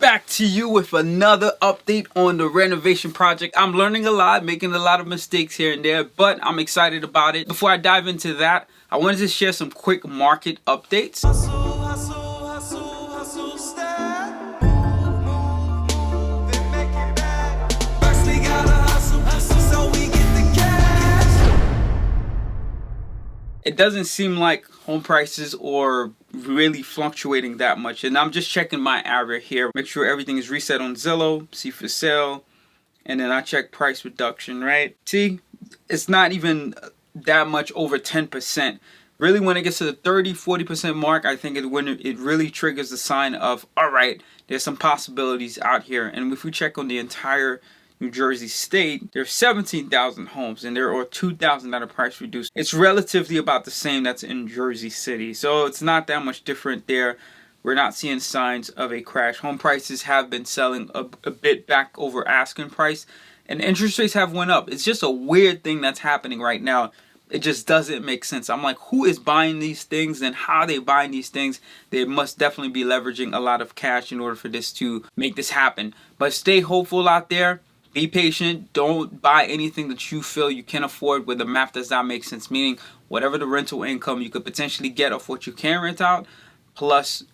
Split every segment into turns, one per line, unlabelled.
Back to you with another update on the renovation project. I'm learning a lot, making a lot of mistakes here and there, but I'm excited about it. Before I dive into that, I wanted to share some quick market updates. It doesn't seem like home prices are really fluctuating that much, and I'm just checking my area here, make sure everything is reset on Zillow, see for sale, and then I check price reduction, right? See, it's not even that much over 10%. Really, when it gets to the 30-40% mark, I think when it really triggers the sign of, all right, there's some possibilities out here. And if we check on the entire New Jersey state, there's 17,000 homes and there are 2,000 that are price reduced. It's relatively about the same that's in Jersey City, so it's not that much different there. We're not seeing signs of a crash. Home prices have been selling a bit back over asking price, and interest rates have went up. It's just a weird thing that's happening right now. It just doesn't make sense. I'm like, who is buying these things and how are they buying these things? They must definitely be leveraging a lot of cash in order for this to make this happen. But stay hopeful out there. Be patient. Don't buy anything that you feel you can afford where the math does not make sense. Meaning, whatever the rental income you could potentially get off what you can rent out, plus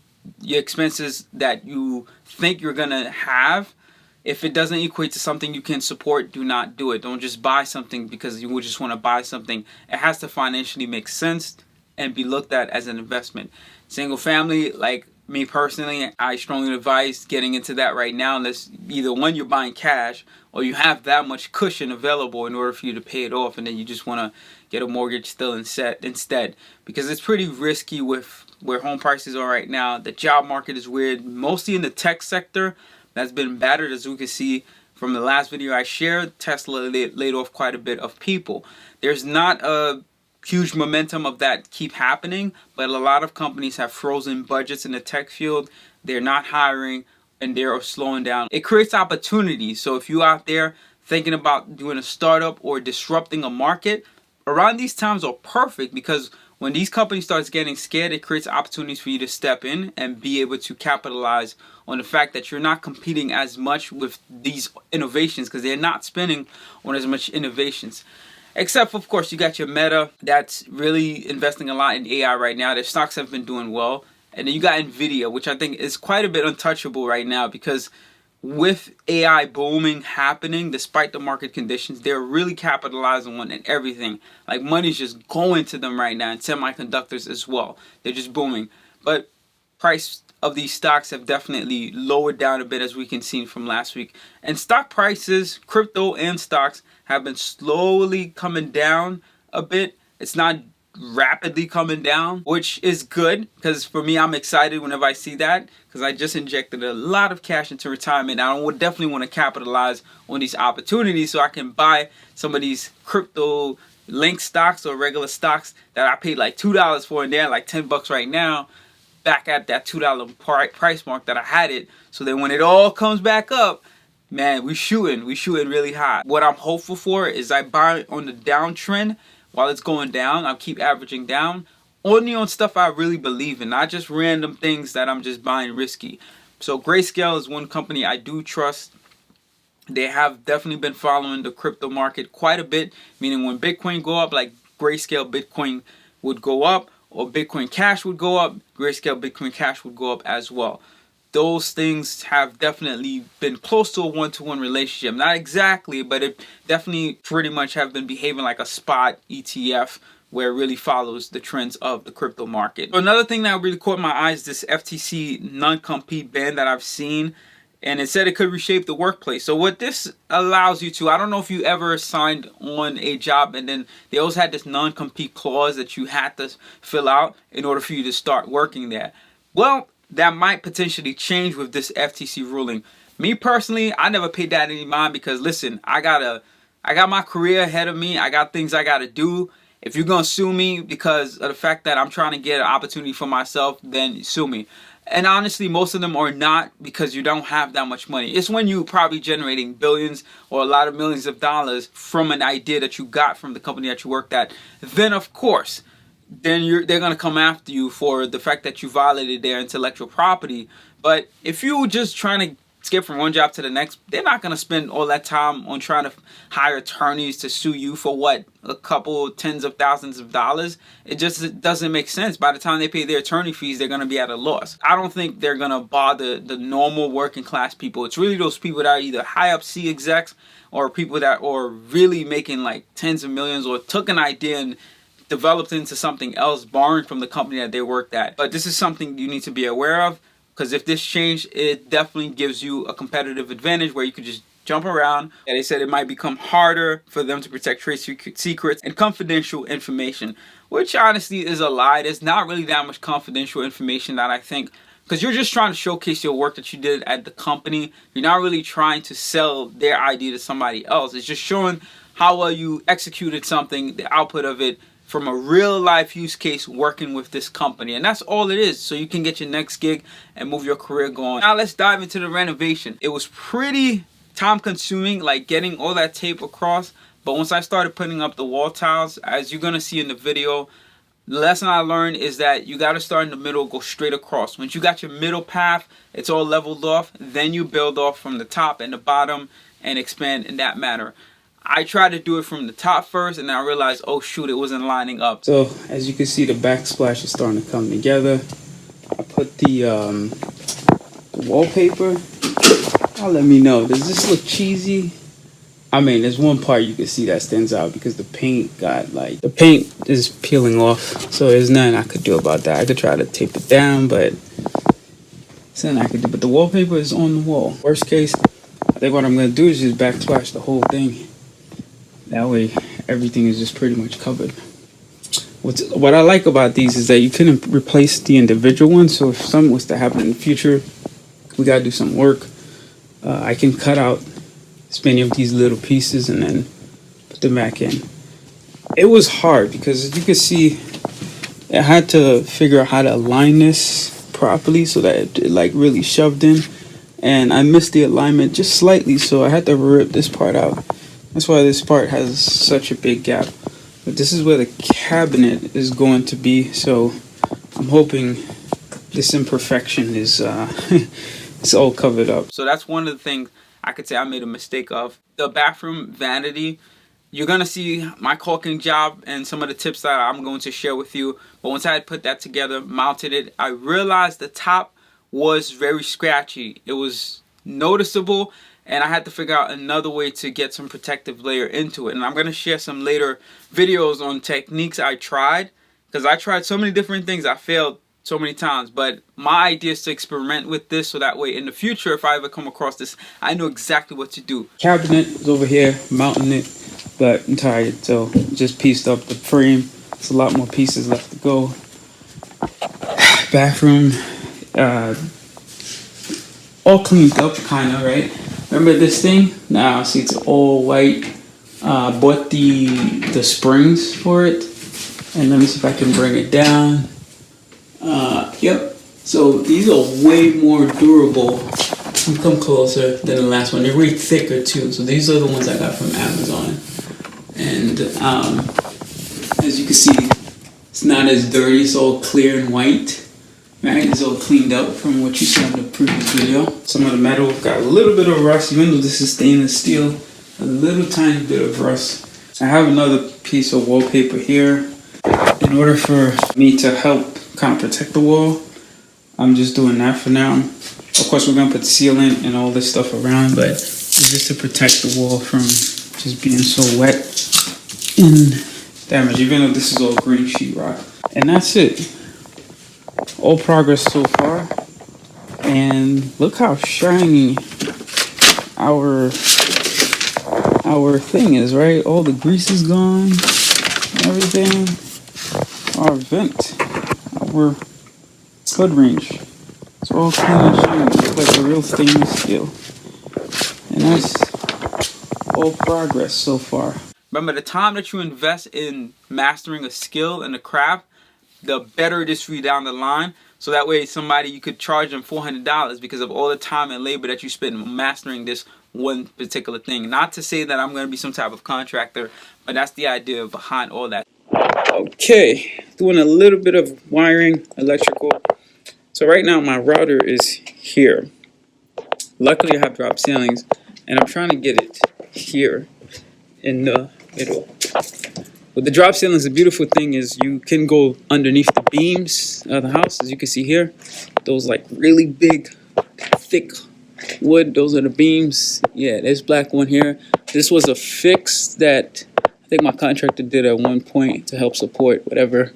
your expenses that you think you're going to have. If it doesn't equate to something you can support, do not do it. Don't just buy something because you just want to buy something. It has to financially make sense and be looked at as an investment. Single family, like me personally, I strongly advise getting into that right now, unless either one, you're buying cash, or you have that much cushion available in order for you to pay it off, and then you just want to get a mortgage still instead, because it's pretty risky with where home prices are right now. The job market is weird, mostly in the tech sector. That's been battered, as we can see from the last video I shared. Tesla laid off quite a bit of people. There's not a huge momentum of that keep happening, but a lot of companies have frozen budgets in the tech field. They're not hiring and they're slowing down. It creates opportunities. So if you're out there thinking about doing a startup or disrupting a market, around these times are perfect, because when these companies start getting scared, it creates opportunities for you to step in and be able to capitalize on the fact that you're not competing as much with these innovations, because they're not spending on as much innovations. Except for, of course, you got your Meta that's really investing a lot in AI right now. Their stocks have been doing well. And then you got Nvidia, which I think is quite a bit untouchable right now, because with AI booming happening, despite the market conditions, they're really capitalizing on everything. Like, money's just going to them right now, and semiconductors as well. They're just booming. But price of these stocks have definitely lowered down a bit, as we can see from last week. And stock prices, crypto and stocks, have been slowly coming down a bit. It's not rapidly coming down, which is good, because for me, I'm excited whenever I see that, because I just injected a lot of cash into retirement. I would definitely want to capitalize on these opportunities so I can buy some of these crypto linked stocks or regular stocks that I paid like $2 for, and they're like $10 right now, back at that $2 price mark that I had it. So then when it all comes back up, man, we shooting really high. What I'm hopeful for is I buy on the downtrend while it's going down. I'll keep averaging down only on stuff I really believe in, not just random things that I'm just buying risky. So Grayscale is one company I do trust. They have definitely been following the crypto market quite a bit, meaning when Bitcoin go up, like Grayscale Bitcoin would go up, or Bitcoin Cash would go up, Grayscale Bitcoin Cash would go up as well. Those things have definitely been close to a one-to-one relationship. Not exactly, but it definitely pretty much have been behaving like a spot ETF, where it really follows the trends of the crypto market. Another thing that really caught my eye is this FTC non-compete ban that I've seen, and it said it could reshape the workplace. So what this allows you to, I don't know if you ever signed on a job and then they always had this non-compete clause that you had to fill out in order for you to start working there. Well, that might potentially change with this FTC ruling. Me personally, I never paid that any mind, because listen, I got my career ahead of me. I got things I got to do. If you're going to sue me because of the fact that I'm trying to get an opportunity for myself, then sue me. And honestly, most of them are not, because you don't have that much money. It's when you're probably generating billions or a lot of millions of dollars from an idea that you got from the company that you worked at. Then, of course, they're going to come after you for the fact that you violated their intellectual property. But if you just trying to skip from one job to the next, they're not going to spend all that time on trying to hire attorneys to sue you for what, a couple tens of thousands of dollars. It doesn't make sense. By the time they pay their attorney fees, they're going to be at a loss. I don't think they're going to bother the normal working class people. It's really those people that are either high up C execs or people that are really making like tens of millions, or took an idea and developed into something else, borrowing from the company that they worked at. But this is something you need to be aware of, because if this changed, it definitely gives you a competitive advantage where you could just jump around. And they said it might become harder for them to protect trade secrets and confidential information, which honestly is a lie. There's not really that much confidential information that I think, because you're just trying to showcase your work that you did at the company. You're not really trying to sell their idea to somebody else. It's just showing how well you executed something, the output of it, from a real life use case working with this company. And that's all it is, so you can get your next gig and move your career going. Now let's dive into the renovation. It was pretty time consuming, like getting all that tape across, but once I started putting up the wall tiles, as you're gonna see in the video, the lesson I learned is that you got to start in the middle, go straight across. Once you got your middle path, it's all leveled off, then you build off from the top and the bottom and expand in that manner. I tried to do it from the top first, and I realized, oh shoot, it wasn't lining up. So as you can see, the backsplash is starting to come together. I put the wallpaper. I'll let me know, does this look cheesy? I mean, there's one part you can see that stands out because the paint is peeling off. So there's nothing I could do about that. I could try to tape it down, but there's nothing I could do. But the wallpaper is on the wall. Worst case, I think what I'm going to do is just backsplash the whole thing. That way, everything is just pretty much covered. What I like about these is that you couldn't replace the individual ones. So if something was to happen in the future, we got to do some work. I can cut out as many of these little pieces and then put them back in. It was hard because, as you can see, I had to figure out how to align this properly so that it like really shoved in, and I missed the alignment just slightly, so I had to rip this part out. That's why this part has such a big gap. But this is where the cabinet is going to be, so I'm hoping this imperfection is it's all covered up. So that's one of the things I could say I made a mistake of. The bathroom vanity, you're going to see my caulking job and some of the tips that I'm going to share with you. But once I had put that together, mounted it, I realized the top was very scratchy. It was noticeable, and I had to figure out another way to get some protective layer into it. And I'm going to share some later videos on techniques I tried, because I tried so many different things. I failed so many times, but my idea is to experiment with this so that way in the future, if I ever come across this, I know exactly what to do. Cabinet is over here, mounting it, but I'm tired, so just pieced up the frame. There's a lot more pieces left to go. Bathroom, all cleaned up, kind of, right? Remember this thing? Now, see, it's all white. Bought the springs for it, and let me see if I can bring it down. Yep, so these are way more durable. Come closer than the last one. They're way thicker too. So these are the ones I got from Amazon. And as you can see, it's not as dirty. It's all clear and white. Right? It's all cleaned up from what you saw in the previous video. Some of the metal got a little bit of rust, even though this is stainless steel. A little tiny bit of rust. I have another piece of wallpaper here. In order for me to help kind of protect the wall, I'm just doing that for now. Of course, we're gonna put sealant and all this stuff around, but it's just to protect the wall from just being so wet and damaged, even though this is all green sheetrock. And that's it. All progress so far. And look how shiny our thing is, right? All the grease is gone, everything. Our vent, our hood range, it's all clean and shiny. It's like a real stainless steel. And that's all progress so far. Remember, the time that you invest in mastering a skill and a craft, the better it is for you down the line. So that way somebody, you could charge them $400 because of all the time and labor that you spend mastering this one particular thing. Not to say that I'm going to be some type of contractor, but that's the idea behind all that. Okay, doing a little bit of wiring, electrical. So right now my router is here. Luckily I have drop ceilings, and I'm trying to get it here in the middle. With the drop ceilings, the beautiful thing is you can go underneath the beams of the house. As you can see here, those like really big, thick wood, those are the beams. Yeah, there's black one here. This was a fix that I think my contractor did at one point to help support whatever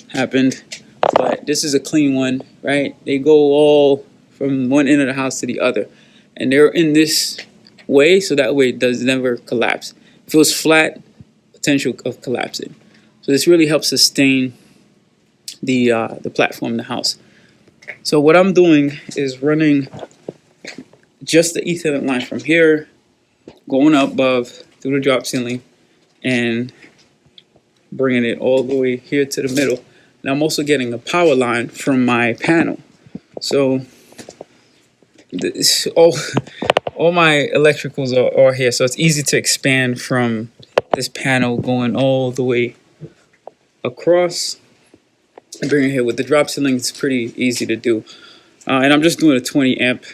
happened. But this is a clean one, right? They go all from one end of the house to the other. And they're in this way, so that way it does never collapse. If it was flat, potential of collapsing. So this really helps sustain the platform in the house. So what I'm doing is running just the Ethernet line from here, going up above through the drop ceiling, and bringing it all the way here to the middle. And I'm also getting a power line from my panel. So this, all my electricals are here, so it's easy to expand from this panel going all the way across and bring it here. With the drop ceiling, it's pretty easy to do. And I'm just doing a 20 amp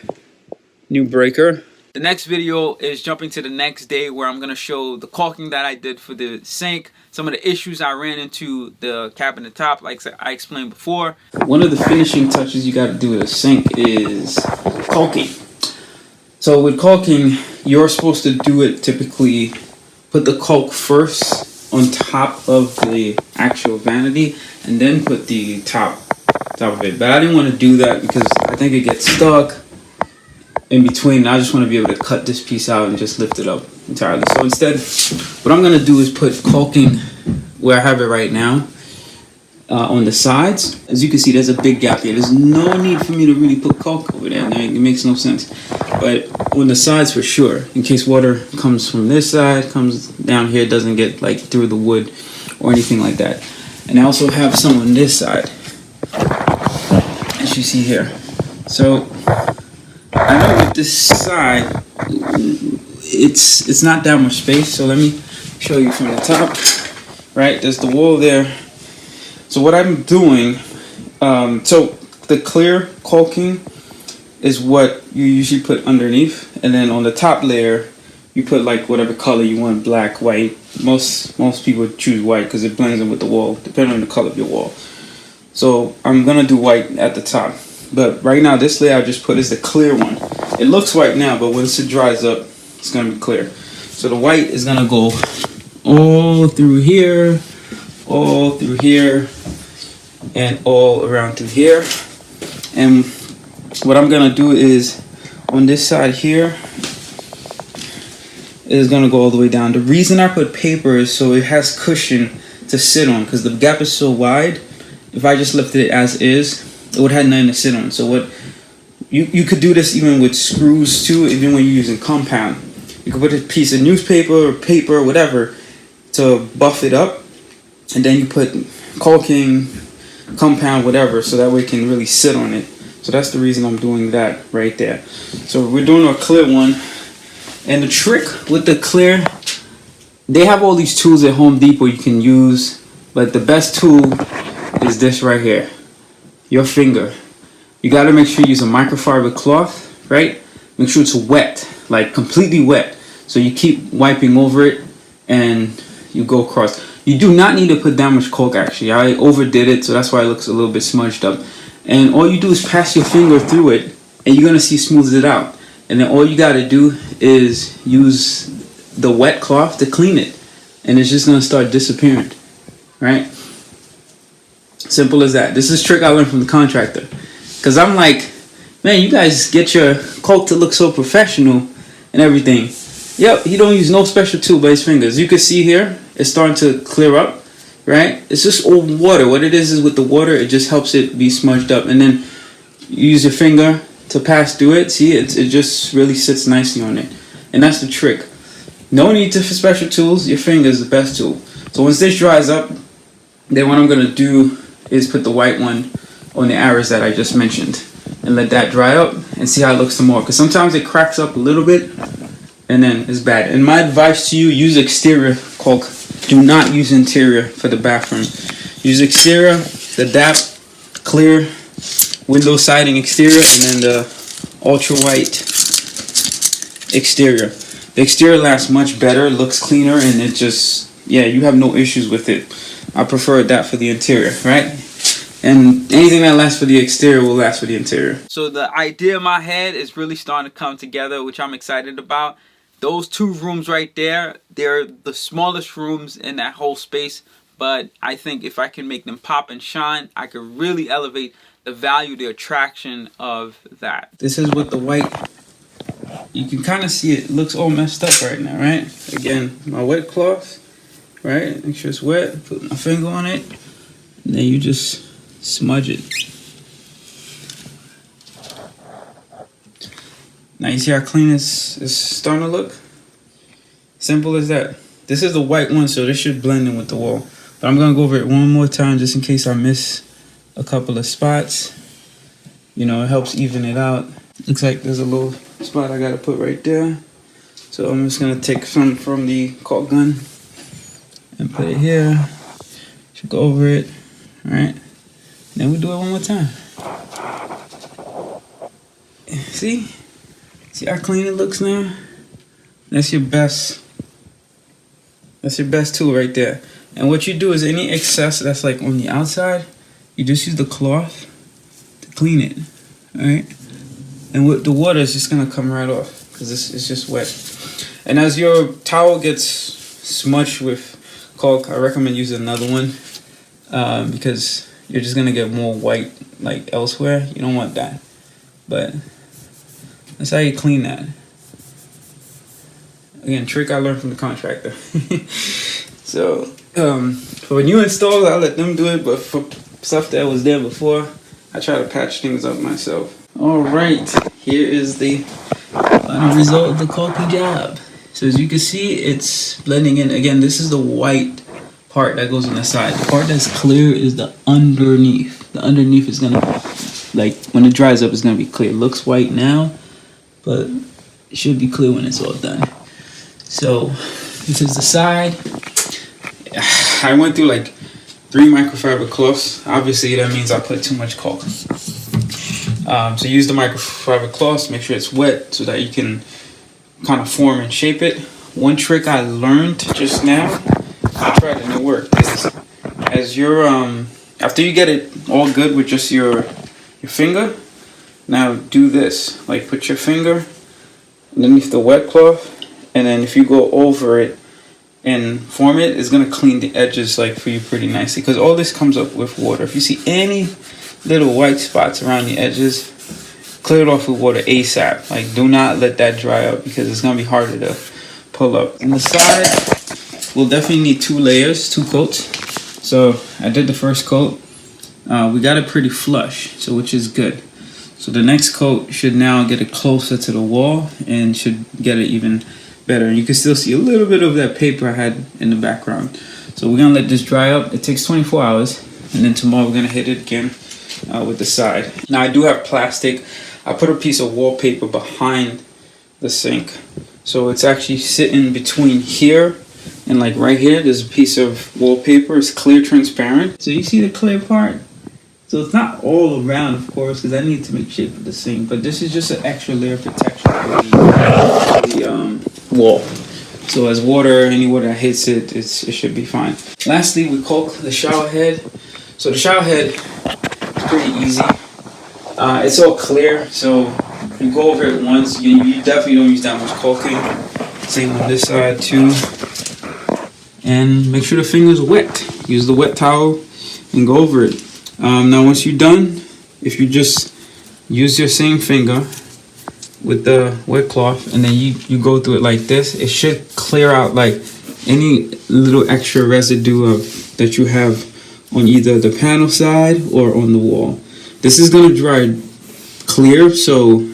new breaker. The next video is jumping to the next day, where I'm going to show the caulking that I did for the sink, some of the issues I ran into the cabinet top, like I explained before. One of the finishing touches you got to do with a sink is caulking. So with caulking, you're supposed to do it typically, put the caulk first on top of the actual vanity, and then put the top of it. But I didn't want to do that because I think it gets stuck in between. I just want to be able to cut this piece out and just lift it up entirely. So instead, what I'm going to do is put caulking where I have it right now, on the sides. As you can see, there's a big gap here. There's no need for me to really put caulk over there. It makes no sense. But on the sides for sure, in case water comes from this side, comes down here, doesn't get like through the wood or anything like that. And I also have some on this side, as you see here. So I know with this side, it's not that much space. So let me show you from the top. Right, there's the wall there. So what I'm doing, so the clear caulking is what you usually put underneath, and then on the top layer you put like whatever color you want, black, white. Most people choose white because it blends in with the wall, depending on the color of your wall. So I'm gonna do white at the top, but right now this layer I just put is the clear one. It looks white now, but once it dries up, it's gonna be clear. So the white is gonna go all through here, and all around through here. And what I'm gonna do is on this side here is gonna go all the way down. The reason I put paper is so it has cushion to sit on, because the gap is so wide. If I just lifted it as is, it would have nothing to sit on. So what you could do this even with screws too, even when you're using compound. You could put a piece of newspaper or paper or whatever to buff it up, and then you put caulking, compound, whatever, so that way it can really sit on it. So that's the reason I'm doing that right there. So we're doing a clear one, and the trick with the clear, they have all these tools at Home Depot you can use, but the best tool is this right here, your finger. You got to make sure you use a microfiber cloth, right? Make sure it's wet, like completely wet. So you keep wiping over it and you go across. You do not need to put that much caulk actually. I overdid it, so that's why it looks a little bit smudged up. And all you do is pass your finger through it, and you're gonna see it smooths it out. And then all you gotta do is use the wet cloth to clean it, and it's just gonna start disappearing, right? Simple as that. This is a trick I learned from the contractor, because I'm like, man, you guys get your caulk to look so professional and everything. Yep, he don't use no special tool but his fingers. You can see here, it's starting to clear up, right? It's just old water. What it is with the water, it just helps it be smudged up. And then you use your finger to pass through it. See, it just really sits nicely on it. And that's the trick. No need for special tools. Your finger is the best tool. So once this dries up, then what I'm going to do is put the white one on the areas that I just mentioned and let that dry up and see how it looks some more. Because sometimes it cracks up a little bit and then it's bad. And my advice to you, use exterior caulk. Do not use interior for the bathroom. Use exterior, the DAP, clear, window siding exterior, and then the ultra white exterior. The exterior lasts much better, looks cleaner, and it just, yeah, you have no issues with it. I prefer that for the interior, right? And anything that lasts for the exterior will last for the interior. So the idea in my head is really starting to come together, which I'm excited about. Those two rooms right there, they're the smallest rooms in that whole space. But I think if I can make them pop and shine, I could really elevate the value, the attraction of that. This is what the white, you can kind of see it looks all messed up right now, right? Again, my wet cloth, right? Make sure it's wet, put my finger on it, and then you just smudge it. Now you see how clean it's starting to look? Simple as that. This is the white one, so this should blend in with the wall. But I'm gonna go over it one more time just in case I miss a couple of spots. You know, it helps even it out. Looks like there's a little spot I gotta put right there. So I'm just gonna take some from the caulk gun and put it here. Should go over it, all right? Then we do it one more time. See? See how clean it looks now? That's your best tool right there. And what you do is any excess that's like on the outside, you just use the cloth to clean it, all right? And with the water is just gonna come right off because it's just wet. And as your towel gets smudged with caulk, I recommend using another one because you're just gonna get more white like elsewhere. You don't want that. But that's how you clean that. Again, trick I learned from the contractor. So for new installs, I let them do it, but for stuff that was there before, I try to patch things up myself. All right, here is the final result of the caulking job. So as you can see, it's blending in. Again, this is the white part that goes on the side. The part that's clear is the underneath. The underneath is gonna, like when it dries up, it's gonna be clear. It looks white now, but it should be clear when it's all done. So this is the side. I went through like 3 microfiber cloths. Obviously that means I put too much caulk. So use the microfiber cloths, make sure it's wet so that you can kind of form and shape it. One trick I learned just now, I tried it and it worked, is as you're after you get it all good with just your finger, now do this, like put your finger underneath the wet cloth, and then if you go over it and form it, it's gonna clean the edges like for you pretty nicely, because all this comes up with water. If you see any little white spots around the edges, clear it off with water ASAP. Like do not let that dry up because it's gonna be harder to pull up. And the side will definitely need 2 layers, 2 coats. So I did the first coat. We got it pretty flush, so which is good. So the next coat should now get it closer to the wall and should get it even better. And you can still see a little bit of that paper I had in the background. So we're gonna let this dry up. It takes 24 hours, and then tomorrow we're gonna hit it again with the side. Now I do have plastic. I put a piece of wallpaper behind the sink, so it's actually sitting between here and like right here. There's a piece of wallpaper. It's clear, transparent. So you see the clear part. So it's not all around, of course, because I need to make shape of the sink. But this is just an extra layer of protection for the wall. So as water, any water that hits it, it should be fine. Lastly, we caulk the shower head. So the shower head is pretty easy. It's all clear, so you go over it once. You definitely don't use that much caulking. Same on this side too. And make sure the finger's wet. Use the wet towel and go over it. Now once you're done, if you just use your same finger with the wet cloth and then you go through it like this, it should clear out like any little extra residue that you have on either the panel side or on the wall. This is gonna dry clear, so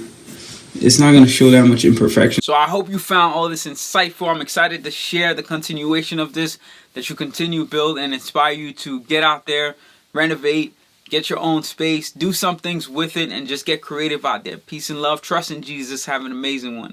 it's not gonna show that much imperfection. So I hope you found all this insightful. I'm excited to share the continuation of this, that you continue build and inspire you to get out there, renovate, get your own space, do some things with it, and just get creative out there. Peace and love. Trust in Jesus. Have an amazing one.